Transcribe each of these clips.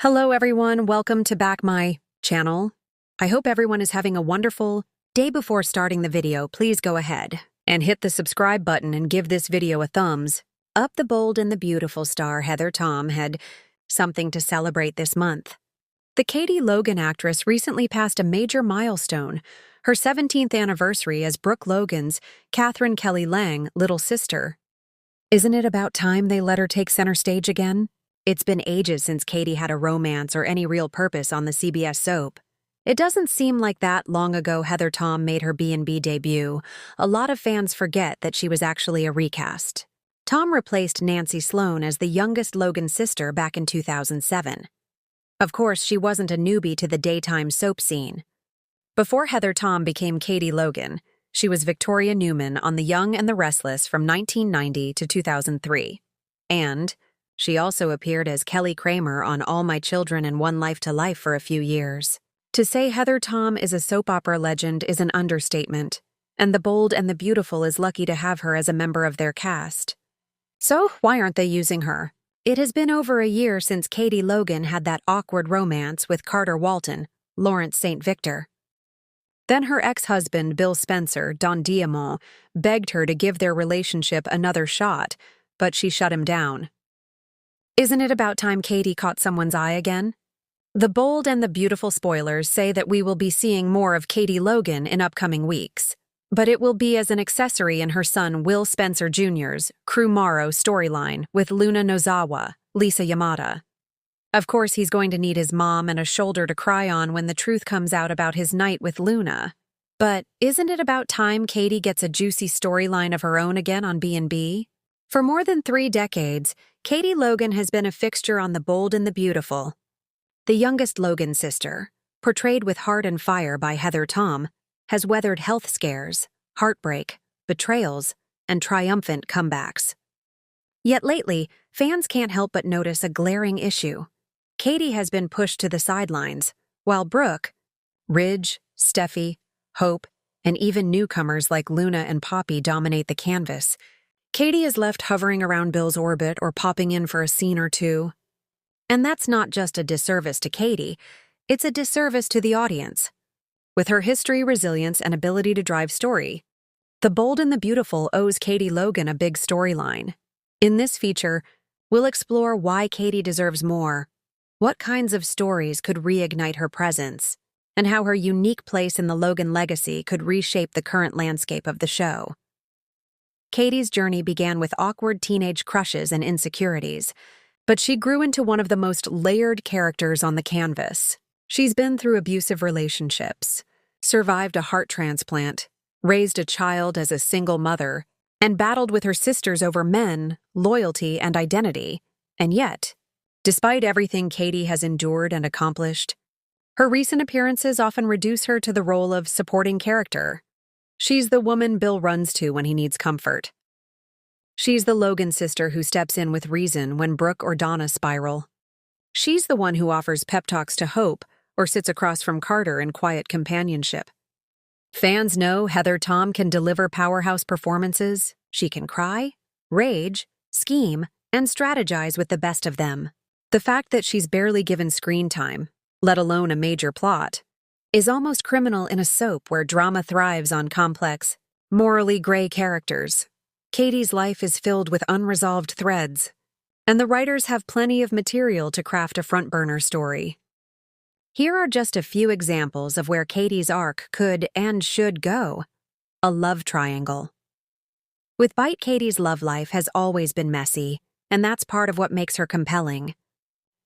Hello everyone, welcome to back my channel. I hope everyone is having a wonderful day. Before starting the video, please go ahead and hit the subscribe button and give this video a thumbs up. The bold and the beautiful star Heather Tom had something to celebrate this month. The Katie Logan actress recently passed a major milestone, her 17th anniversary as Brooke Logan's Catherine Kelly Lang little sister. Isn't it about time they let her take center stage again? It's been ages since Katie had a romance or any real purpose on the CBS soap. It doesn't seem like that long ago Heather Tom made her B&B debut. A lot of fans forget that she was actually a recast. Tom replaced Nancy Sloan as the youngest Logan sister back in 2007. Of course, she wasn't a newbie to the daytime soap scene. Before Heather Tom became Katie Logan, she was Victoria Newman on The Young and the Restless from 1990 to 2003. And she also appeared as Kelly Kramer on All My Children and One Life to Life for a few years. To say Heather Tom is a soap opera legend is an understatement, and The Bold and the Beautiful is lucky to have her as a member of their cast. So, why aren't they using her? It has been over a year since Katie Logan had that awkward romance with Carter Walton, Lawrence St. Victor. Then her ex-husband, Bill Spencer, Don Diamond, begged her to give their relationship another shot, but she shut him down. Isn't it about time Katie caught someone's eye again? The Bold and the Beautiful spoilers say that we will be seeing more of Katie Logan in upcoming weeks, but it will be as an accessory in her son Will Spencer Jr.'s Crew Morrow storyline with Luna Nozawa, Lisa Yamada. Of course, he's going to need his mom and a shoulder to cry on when the truth comes out about his night with Luna. But isn't it about time Katie gets a juicy storyline of her own again on B&B? For more than 3 decades, Katie Logan has been a fixture on The Bold and the Beautiful. The youngest Logan sister, portrayed with heart and fire by Heather Tom, has weathered health scares, heartbreak, betrayals, and triumphant comebacks. Yet lately, fans can't help but notice a glaring issue. Katie has been pushed to the sidelines, while Brooke, Ridge, Steffi, Hope, and even newcomers like Luna and Poppy dominate the canvas. Katie is left hovering around Bill's orbit or popping in for a scene or two. And that's not just a disservice to Katie, it's a disservice to the audience. With her history, resilience, and ability to drive story, The Bold and the Beautiful owes Katie Logan a big storyline. In this feature, we'll explore why Katie deserves more, what kinds of stories could reignite her presence, and how her unique place in the Logan legacy could reshape the current landscape of the show. Katie's journey began with awkward teenage crushes and insecurities, but she grew into one of the most layered characters on the canvas. She's been through abusive relationships, survived a heart transplant, raised a child as a single mother, and battled with her sisters over men, loyalty, and identity. And yet, despite everything Katie has endured and accomplished, her recent appearances often reduce her to the role of supporting character. She's the woman Bill runs to when he needs comfort. She's the Logan sister who steps in with reason when Brooke or Donna spiral. She's the one who offers pep talks to Hope or sits across from Carter in quiet companionship. Fans know Heather Tom can deliver powerhouse performances. She can cry, rage, scheme, and strategize with the best of them. The fact that she's barely given screen time, let alone a major plot, is almost criminal in a soap where drama thrives on complex, morally gray characters. Katie's life is filled with unresolved threads, and the writers have plenty of material to craft a front-burner story. Here are just a few examples of where Katie's arc could and should go. A love triangle. With Bite, Katie's love life has always been messy, and that's part of what makes her compelling.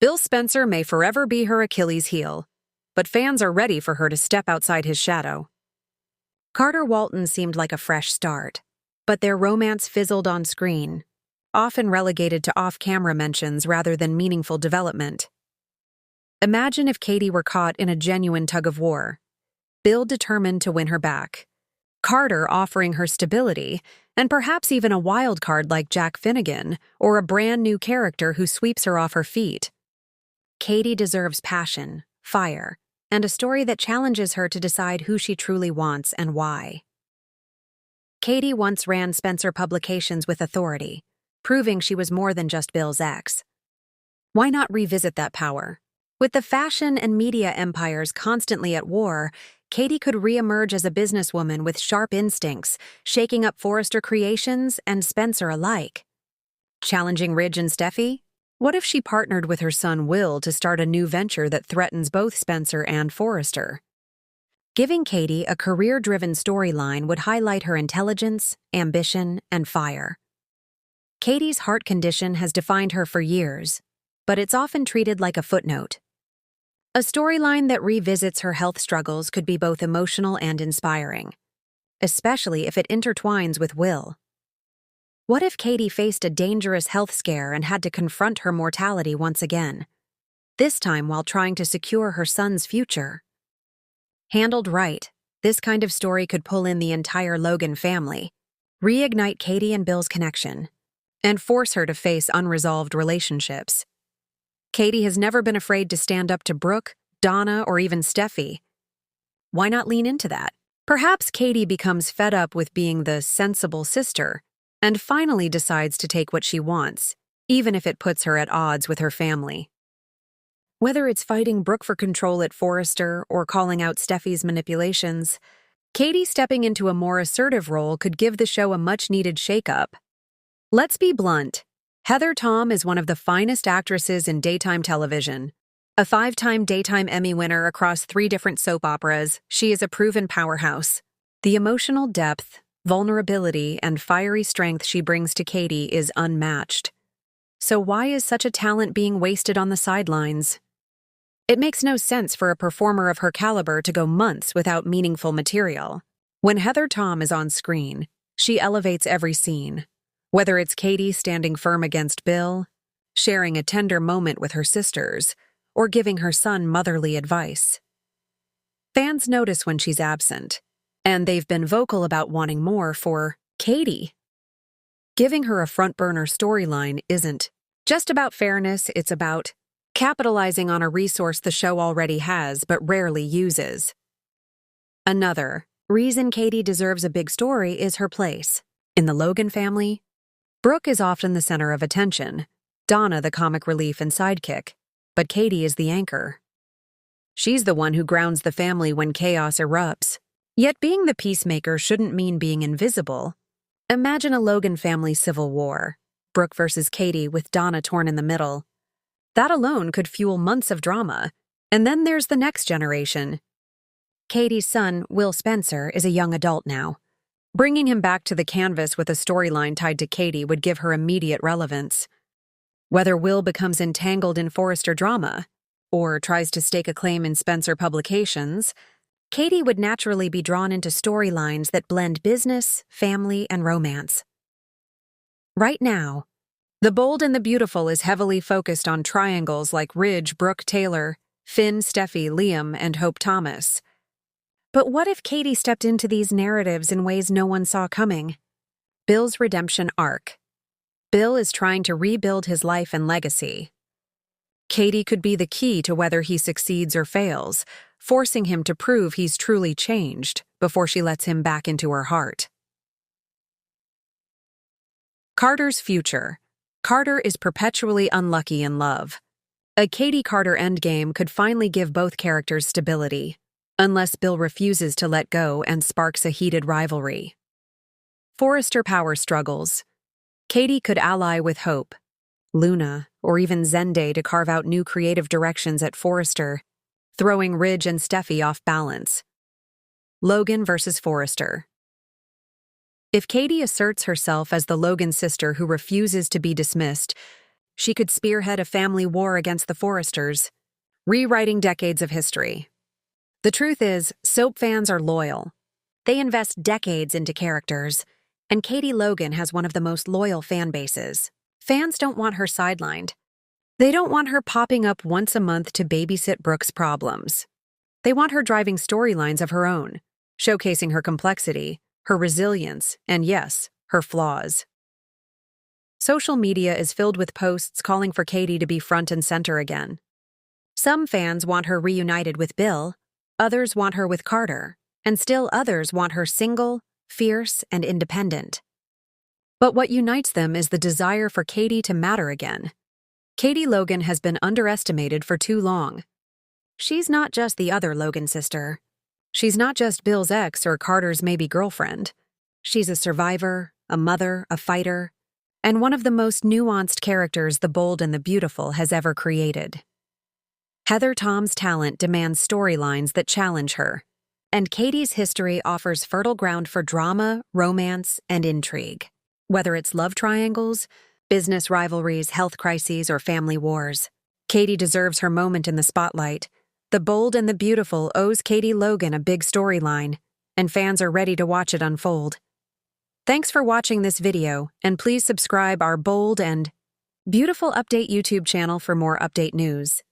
Bill Spencer may forever be her Achilles heel, but fans are ready for her to step outside his shadow. Carter Walton seemed like a fresh start, but their romance fizzled on screen, often relegated to off-camera mentions rather than meaningful development. Imagine if Katie were caught in a genuine tug-of-war, Bill determined to win her back, Carter offering her stability, and perhaps even a wild card like Jack Finnegan or a brand new character who sweeps her off her feet. Katie deserves passion, fire, and a story that challenges her to decide who she truly wants and why. Katie once ran Spencer Publications with authority, proving she was more than just Bill's ex. Why not revisit that power? With the fashion and media empires constantly at war, Katie could reemerge as a businesswoman with sharp instincts, shaking up Forrester Creations and Spencer alike. Challenging Ridge and Steffi? What if she partnered with her son Will to start a new venture that threatens both Spencer and Forrester? Giving Katie a career-driven storyline would highlight her intelligence, ambition, and fire. Katie's heart condition has defined her for years, but it's often treated like a footnote. A storyline that revisits her health struggles could be both emotional and inspiring, especially if it intertwines with Will. What if Katie faced a dangerous health scare and had to confront her mortality once again, this time while trying to secure her son's future? Handled right, this kind of story could pull in the entire Logan family, reignite Katie and Bill's connection, and force her to face unresolved relationships. Katie has never been afraid to stand up to Brooke, Donna, or even Steffi. Why not lean into that? Perhaps Katie becomes fed up with being the sensible sister and finally decides to take what she wants, even if it puts her at odds with her family. Whether it's fighting Brooke for control at Forrester or calling out Steffi's manipulations, Katie stepping into a more assertive role could give the show a much-needed shakeup. Let's be blunt. Heather Tom is one of the finest actresses in daytime television. A 5-time Daytime Emmy winner across 3 different soap operas, she is a proven powerhouse. The emotional depth, vulnerability, and fiery strength she brings to Katie is unmatched. So why is such a talent being wasted on the sidelines? It makes no sense for a performer of her caliber to go months without meaningful material. When Heather Tom is on screen, she elevates every scene. Whether it's Katie standing firm against Bill, sharing a tender moment with her sisters, or giving her son motherly advice. Fans notice when she's absent, and they've been vocal about wanting more for Katie. Giving her a front-burner storyline isn't just about fairness, it's about capitalizing on a resource the show already has but rarely uses. Another reason Katie deserves a big story is her place. In the Logan family, Brooke is often the center of attention, Donna the comic relief and sidekick, but Katie is the anchor. She's the one who grounds the family when chaos erupts. Yet being the peacemaker shouldn't mean being invisible. Imagine a Logan family civil war, Brooke versus Katie with Donna torn in the middle. That alone could fuel months of drama. And then there's the next generation. Katie's son, Will Spencer, is a young adult now. Bringing him back to the canvas with a storyline tied to Katie would give her immediate relevance. Whether Will becomes entangled in Forrester drama, or tries to stake a claim in Spencer publications, Katie would naturally be drawn into storylines that blend business, family, and romance. Right now, The Bold and the Beautiful is heavily focused on triangles like Ridge, Brooke, Taylor, Finn, Steffi, Liam, and Hope Thomas. But what if Katie stepped into these narratives in ways no one saw coming? Bill's redemption arc. Bill is trying to rebuild his life and legacy. Katie could be the key to whether he succeeds or fails, forcing him to prove he's truly changed before she lets him back into her heart. Carter's future. Carter is perpetually unlucky in love. A Katie Carter endgame could finally give both characters stability, unless Bill refuses to let go and sparks a heated rivalry. Forrester power struggles. Katie could ally with Hope, Luna, or even Zende to carve out new creative directions at Forrester, throwing Ridge and Steffi off balance. Logan versus Forrester. If Katie asserts herself as the Logan sister who refuses to be dismissed, she could spearhead a family war against the Forresters, rewriting decades of history. The truth is, soap fans are loyal. They invest decades into characters, and Katie Logan has one of the most loyal fan bases. Fans don't want her sidelined. They don't want her popping up once a month to babysit Brooke's problems. They want her driving storylines of her own, showcasing her complexity, her resilience, and yes, her flaws. Social media is filled with posts calling for Katie to be front and center again. Some fans want her reunited with Bill, others want her with Carter, and still others want her single, fierce, and independent. But what unites them is the desire for Katie to matter again. Katie Logan has been underestimated for too long. She's not just the other Logan sister. She's not just Bill's ex or Carter's maybe girlfriend. She's a survivor, a mother, a fighter, and one of the most nuanced characters The Bold and the Beautiful has ever created. Heather Tom's talent demands storylines that challenge her, and Katie's history offers fertile ground for drama, romance, and intrigue. Whether it's love triangles, business rivalries, health crises, or family wars, Katie deserves her moment in the spotlight. The Bold and the Beautiful owes Katie Logan a big storyline, and fans are ready to watch it unfold. Thanks for watching this video, and please subscribe our Bold and Beautiful Update YouTube channel for more update news.